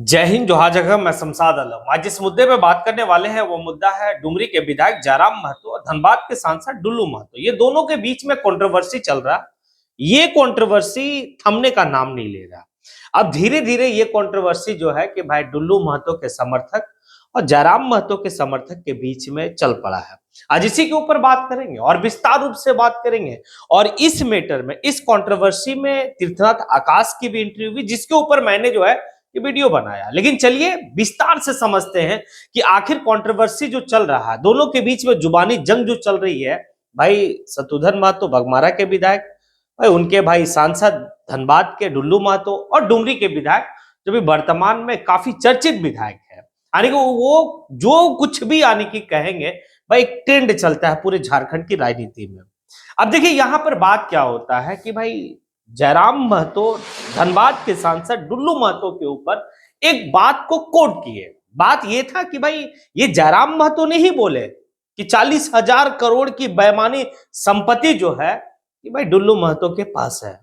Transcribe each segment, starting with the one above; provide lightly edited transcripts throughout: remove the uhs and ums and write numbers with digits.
जय हिंद, जोहार जगह। मैं शमशाद आलम। आज जिस मुद्दे पे बात करने वाले हैं वो मुद्दा है डुमरी के विधायक जयराम महतो और धनबाद के सांसद डुल्लू महतो। ये दोनों के बीच में कंट्रोवर्सी चल रहा है। ये कंट्रोवर्सी थमने का नाम नहीं ले रहा। अब धीरे धीरे ये कंट्रोवर्सी जो है कि भाई डुल्लू महतो के समर्थक और जयराम महतो के समर्थक के बीच में चल पड़ा है। आज इसी के ऊपर बात करेंगे और विस्तार रूप से बात करेंगे। और इस मैटर में, इस कंट्रोवर्सी में तीर्थनाथ आकाश की भी इंटरव्यू हुई, जिसके ऊपर मैंने जो है ये वीडियो बनाया। लेकिन चलिए विस्तार से समझते हैं कि आखिर कंट्रोवर्सी जो चल रहा है, दोनों के बीच में जुबानी जंग जो चल रही है। भाई शत्रुघ्न महतो बघमारा के विधायक, भाई उनके भाई सांसद धनबाद के डुल्लू महतो और डुमरी के विधायक जो भी वर्तमान में काफी चर्चित विधायक है। यानी कि वो जो कुछ भी यानी कि कहेंगे, भाई एक ट्रेंड चलता है पूरे झारखंड की राजनीति में। अब देखिए यहां पर बात क्या होता है कि भाई जयराम महतो धनबाद के सांसद डुल्लू महतो के ऊपर एक बात को कोट किए। बात यह था कि भाई ये जयराम महतो ने ही बोले कि 40,000 करोड़ की बेईमानी संपत्ति जो है कि भाई डुल्लू महतो के पास है।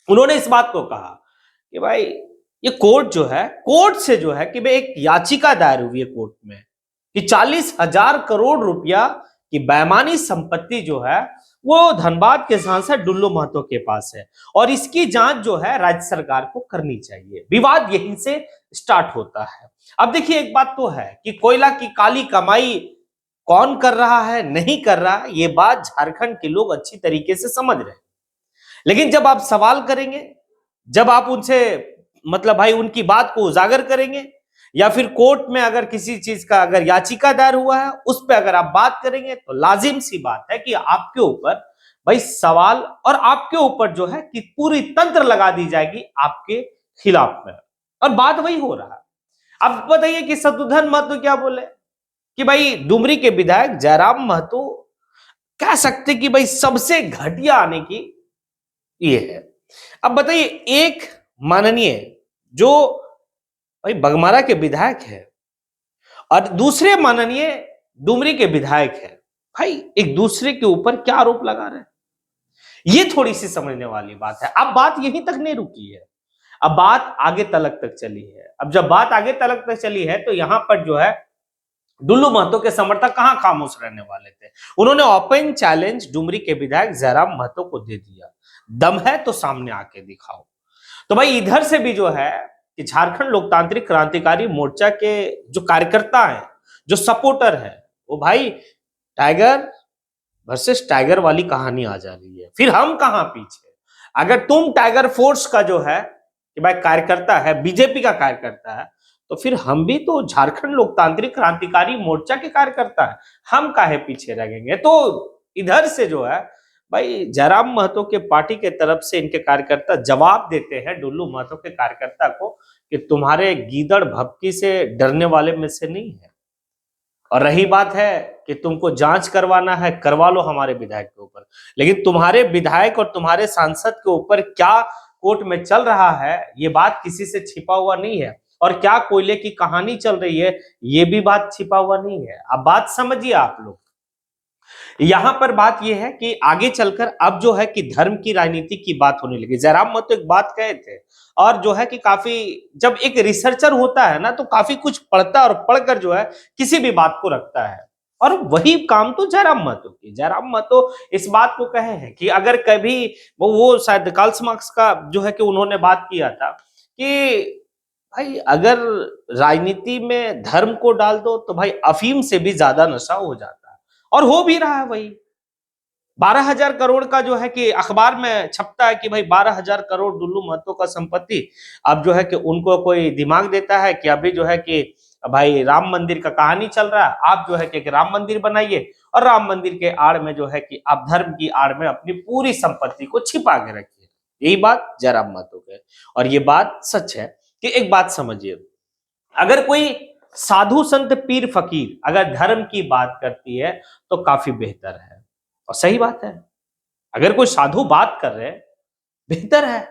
उन्होंने इस बात को कहा कि भाई ये कोर्ट जो है, कोर्ट से जो है कि भाई एक याचिका दायर हुई है कोर्ट में कि 40,000 करोड़ रुपया की बेईमानी संपत्ति जो है वो धनबाद के सांसद डुल्लू महतो के पास है और इसकी जांच जो है राज्य सरकार को करनी चाहिए। विवाद यहीं से स्टार्ट होता है। अब देखिए एक बात तो है कि कोयला की काली कमाई कौन कर रहा है, नहीं कर रहा है, ये बात झारखंड के लोग अच्छी तरीके से समझ रहे हैं। लेकिन जब आप सवाल करेंगे, जब आप उनसे मतलब भाई उनकी बात को उजागर करेंगे या फिर कोर्ट में अगर किसी चीज का अगर याचिका दायर हुआ है उस पर अगर आप बात करेंगे तो लाजिम सी बात है कि आपके ऊपर भाई सवाल और आपके ऊपर जो है कि पूरी तंत्र लगा दी जाएगी आपके खिलाफ में। और बात वही हो रहा है। अब बताइए कि शत्रुघ्न महतो क्या बोले कि भाई डुमरी के विधायक जयराम महतो कह सकते कि भाई सबसे घटिया आने की ये है। अब बताइए एक माननीय जो भाई बघमारा के विधायक है और दूसरे माननीय डुमरी के विधायक है, भाई एक दूसरे के ऊपर क्या आरोप लगा रहे हैं, ये थोड़ी सी समझने वाली बात है। अब बात यहीं तक नहीं रुकी है, अब बात आगे तलक तक चली है। अब जब बात आगे तलक तक चली है तो यहां पर जो है डुल्लू महतो के समर्थक कहां खामोश रहने वाले थे। उन्होंने ओपन चैलेंज डुमरी के विधायक जयराम महतो को दे दिया, दम है तो सामने आके दिखाओ। तो भाई इधर से भी जो है कि झारखंड लोकतांत्रिक क्रांतिकारी मोर्चा के जो कार्यकर्ता हैं, जो सपोर्टर है, वो भाई टाइगर वर्सेस टाइगर वाली कहानी आ जा रही है। फिर हम कहां पीछे। अगर तुम टाइगर फोर्स का जो है कि भाई कार्यकर्ता है, बीजेपी का कार्यकर्ता है, तो फिर हम भी तो झारखंड लोकतांत्रिक क्रांतिकारी मोर्चा के कार्यकर्ता है, हम काहे पीछे रहेंगे। तो इधर से जो है भाई जयराम महतो के पार्टी के तरफ से इनके कार्यकर्ता जवाब देते हैं डुल्लू महतो के कार्यकर्ता को कि तुम्हारे गीदड़ भभकी से डरने वाले में से नहीं है। और रही बात है कि तुमको जांच करवाना है, करवा लो हमारे विधायक के ऊपर, लेकिन तुम्हारे विधायक और तुम्हारे सांसद के ऊपर क्या कोर्ट में चल रहा है ये बात किसी से छिपा हुआ नहीं है। और क्या कोयले की कहानी चल रही है ये भी बात छिपा हुआ नहीं है। अब बात समझिए आप लोग। यहां पर बात यह है कि आगे चलकर अब जो है कि धर्म की राजनीति की बात होने लगी। जयराम महतो एक बात कहे थे और जो है कि काफी, जब एक रिसर्चर होता है ना तो काफी कुछ पढ़ता है और पढ़कर जो है किसी भी बात को रखता है। और वही काम तो जयराम महतो की, जयराम महतो इस बात को कहे हैं कि अगर कभी वो शायद कार्ल मार्क्स का जो है कि उन्होंने बात किया था कि भाई अगर राजनीति में धर्म को डाल दो तो भाई अफीम से भी ज्यादा नशा हो जाता है। और हो भी रहा है वही। 12,000 करोड़ का जो है कि अखबार में छपता है कि भाई 12,000 करोड़ डुल्लू महतो का संपत्ति। अब जो है कि उनको कोई दिमाग देता है कि अभी जो है कि भाई राम मंदिर का कहानी चल रहा है, आप जो है कि राम मंदिर बनाइए और राम मंदिर के आड़ में जो है कि आप धर्म की आड़ में अपनी पूरी संपत्ति को छिपा के रखिए। यही बात जयराम महतो के। और ये बात सच है कि एक बात समझिए, अगर कोई साधु संत पीर फकीर अगर धर्म की बात करती है तो काफी बेहतर है और सही बात है। अगर कोई साधु बात कर रहे बेहतर है।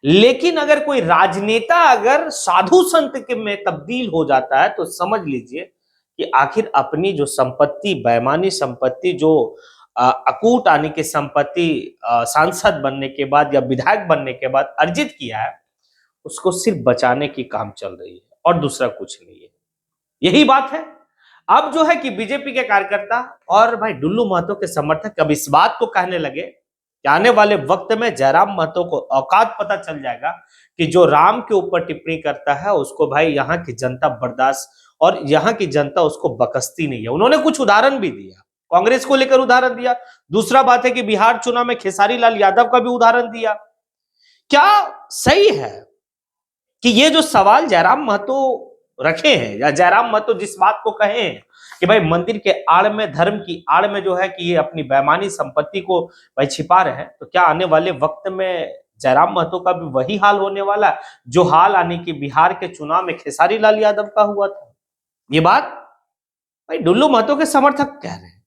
लेकिन अगर कोई राजनेता अगर साधु संत के में तब्दील हो जाता है तो समझ लीजिए कि आखिर अपनी जो संपत्ति, बेईमानी संपत्ति, जो अकूट आने की संपत्ति सांसद बनने के बाद या विधायक बनने के बाद अर्जित किया है, उसको सिर्फ बचाने की काम चल रही है और दूसरा कुछ नहीं है। यही बात है। अब जो है कि बीजेपी के कार्यकर्ता और भाई डुल्लू महतो के समर्थक अब इस बात को कहने लगे कि आने वाले वक्त में जयराम महतो को औकात पता चल जाएगा कि जो राम के ऊपर टिप्पणी करता है उसको भाई यहाँ की जनता बर्दाश्त, और यहाँ की जनता उसको बकसती नहीं है। उन्होंने कुछ उदाहरण भी दिया, कांग्रेस को लेकर उदाहरण दिया। दूसरा बात है कि बिहार चुनाव में खेसारी लाल यादव का भी उदाहरण दिया। क्या सही है कि ये जो सवाल जयराम महतो रखे हैं, या जयराम महतो जिस बात को कहे हैं कि भाई मंदिर के आड़ में, धर्म की आड़ में जो है कि ये अपनी बेईमानी संपत्ति को भाई छिपा रहे हैं, तो क्या आने वाले वक्त में जयराम महतो का भी वही हाल होने वाला है जो हाल आने की बिहार के चुनाव में खेसारी लाल यादव का हुआ था? ये बात भाई डुल्लू महतो के समर्थक कह रहे हैं।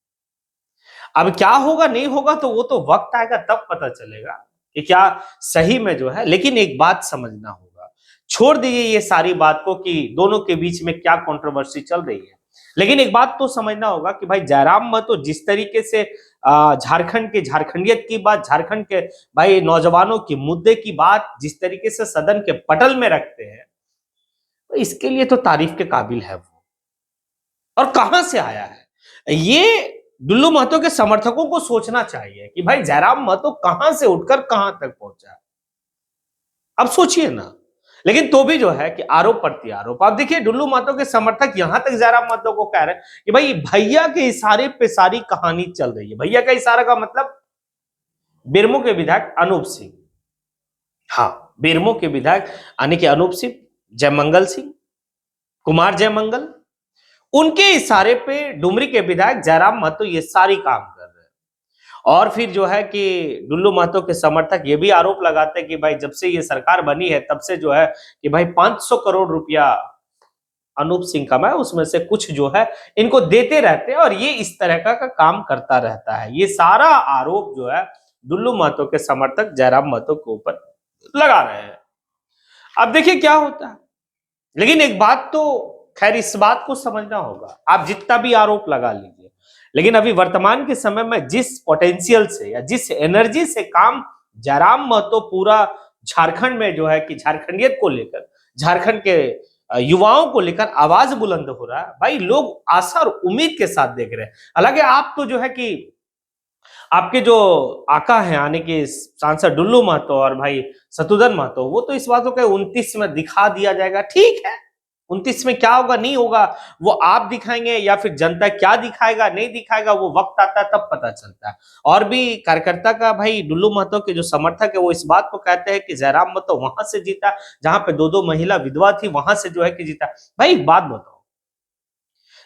अब क्या होगा नहीं होगा तो वो तो वक्त आएगा तब पता चलेगा कि क्या सही में जो है। लेकिन एक बात समझना होगा, छोड़ दीजिए ये सारी बात को कि दोनों के बीच में क्या कंट्रोवर्सी चल रही है, लेकिन एक बात तो समझना होगा कि भाई जयराम महतो जिस तरीके से झारखंड के झारखंडियत की बात, झारखंड के भाई नौजवानों की मुद्दे की बात जिस तरीके से सदन के पटल में रखते हैं, तो इसके लिए तो तारीफ के काबिल है वो। और कहां से आया है ये, डुल्लू महतो के समर्थकों को सोचना चाहिए कि भाई जयराम महतो कहां से उठकर कहां तक पहुंचा। अब सोचिए ना। लेकिन तो भी जो है कि आरोप प्रति आरोप। आप देखिए डुल्लू महतो के समर्थक यहां तक जयराम महतो को कह रहे हैं कि भाई भैया के इशारे पे सारी कहानी चल रही है। भैया का इशारा का मतलब बेरमो के विधायक अनूप सिंह, हाँ बेरमो के विधायक यानी कि अनूप सिंह, जयमंगल सिंह, कुमार जयमंगल, उनके इशारे पे डुमरी के विधायक जयराम महतो ये सारी काम कर रहे हैं। और फिर जो है कि डुल्लू महतो के समर्थक ये भी आरोप लगाते हैं कि भाई जब से ये सरकार बनी है तब से जो है कि भाई 500 करोड़ रुपया अनूप सिंह कमाए, उसमें से कुछ जो है इनको देते रहते हैं और ये इस तरह का काम करता रहता है। ये सारा आरोप जो है डुल्लू महतो के समर्थक जयराम महतो के ऊपर लगा रहे हैं। अब देखिए क्या होता है। लेकिन एक बात तो खैर इस बात को समझना होगा, आप जितना भी आरोप लगा लीजिए, लेकिन अभी वर्तमान के समय में जिस पोटेंशियल से या जिस एनर्जी से काम जयराम महतो पूरा झारखंड में जो है कि झारखंडियत को लेकर, झारखंड के युवाओं को लेकर आवाज बुलंद हो रहा है, भाई लोग आशा और उम्मीद के साथ देख रहे हैं। हालांकि आप तो जो है कि आपके जो आका हैं यानी कि सांसद डुल्लू महतो और भाई शत्रुघ्न महतो, वो तो इस बात को 29 में दिखा दिया जाएगा। ठीक है, 29 में क्या होगा नहीं होगा वो आप दिखाएंगे या फिर जनता क्या दिखाएगा नहीं दिखाएगा वो वक्त आता है तब पता चलता है। और भी कार्यकर्ता का भाई डुल्लू महतो के जो समर्थक है वो इस बात को कहते हैं कि जयराम महतो वहां से जीता जहां पे दो महिला विधवा थी, वहां से जो है कि जीता। भाई एक बात बताओ,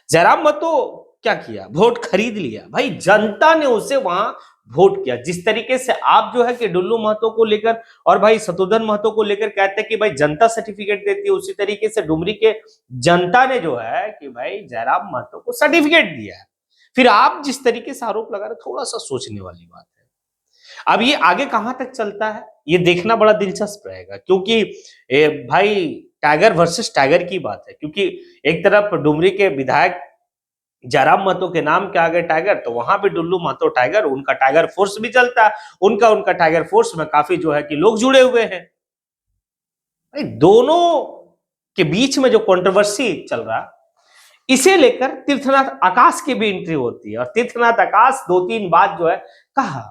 जयराम महतो क्या किया? वोट खरीद लिया। भाई जनता ने उसे वहां वोट किया। जिस तरीके से आप जो है कि डुल्लू महतो को लेकर और भाई शत्रुघ्न महतो को लेकर कहते हैं कि भाई जनता सर्टिफिकेट देती है, उसी तरीके से डुमरी के जनता ने जो है कि भाई जयराम महतो को सर्टिफिकेट दिया है। फिर आप जिस तरीके से आरोप लगा रहे, थोड़ा सा सोचने वाली बात है। अब ये आगे कहां तक चलता है ये देखना बड़ा दिलचस्प रहेगा, क्योंकि भाई टाइगर वर्सेस टाइगर की बात है। क्योंकि एक तरफ डुमरी के विधायक जयराम महतो के नाम के आगे टाइगर, तो वहां पे डुल्लू महतो टाइगर, उनका टाइगर फोर्स भी चलता है। उनका टाइगर फोर्स में काफी जो है कि लोग जुड़े हुए हैं। भाई दोनों के बीच में जो कंट्रोवर्सी चल रहा, इसे लेकर तीर्थनाथ आकाश की भी एंट्री होती है। और तीर्थनाथ आकाश 2-3 बात जो है कहा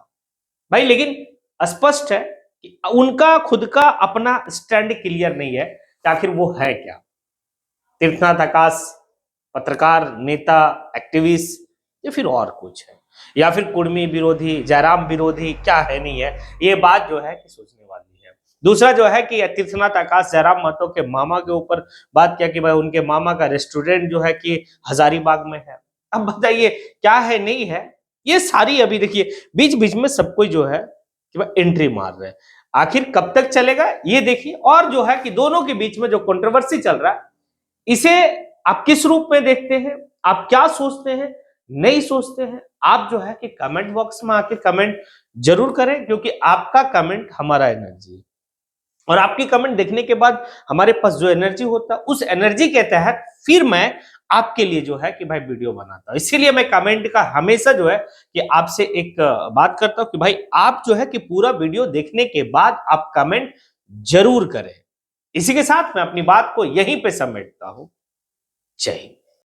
भाई, लेकिन स्पष्ट है कि उनका खुद का अपना स्टैंड क्लियर नहीं है कि आखिर वो है क्या। तीर्थनाथ आकाश पत्रकार, नेता, एक्टिविस्ट या फिर और कुछ है, या फिर कुर्मी विरोधी, जयराम विरोधी, क्या है नहीं है, ये बात जो है कि सोचने वाली है। दूसरा जो है कि तीर्थनाथ आकाश जयराम महतो के मामा के ऊपर बात किया कि भाई उनके मामा का रेस्टोरेंट जो है कि हजारीबाग में है। अब बताइए क्या है नहीं है, ये सारी अभी देखिए बीच बीच में सब कोई जो है कि भाई एंट्री मार रहे हैं। आखिर कब तक चलेगा ये देखिए। और जो है कि दोनों के बीच में जो कंट्रोवर्सी चल रहा है, इसे आप किस रूप में देखते हैं, आप क्या सोचते हैं, नहीं सोचते हैं, आप जो है कि कमेंट बॉक्स में आके कमेंट जरूर करें, क्योंकि आपका कमेंट हमारा एनर्जी है। और आपकी कमेंट देखने के बाद हमारे पास जो एनर्जी होता है, उस एनर्जी के तहत फिर मैं आपके लिए जो है कि भाई वीडियो बनाता हूं। इसीलिए मैं कमेंट का हमेशा जो है कि आपसे एक बात करता हूं कि भाई आप जो है कि पूरा वीडियो देखने के बाद आप कमेंट जरूर करें। इसी के साथ मैं अपनी बात को यहीं पे समेटता हूं। जय हिंद।